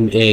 MA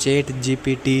ChatGPT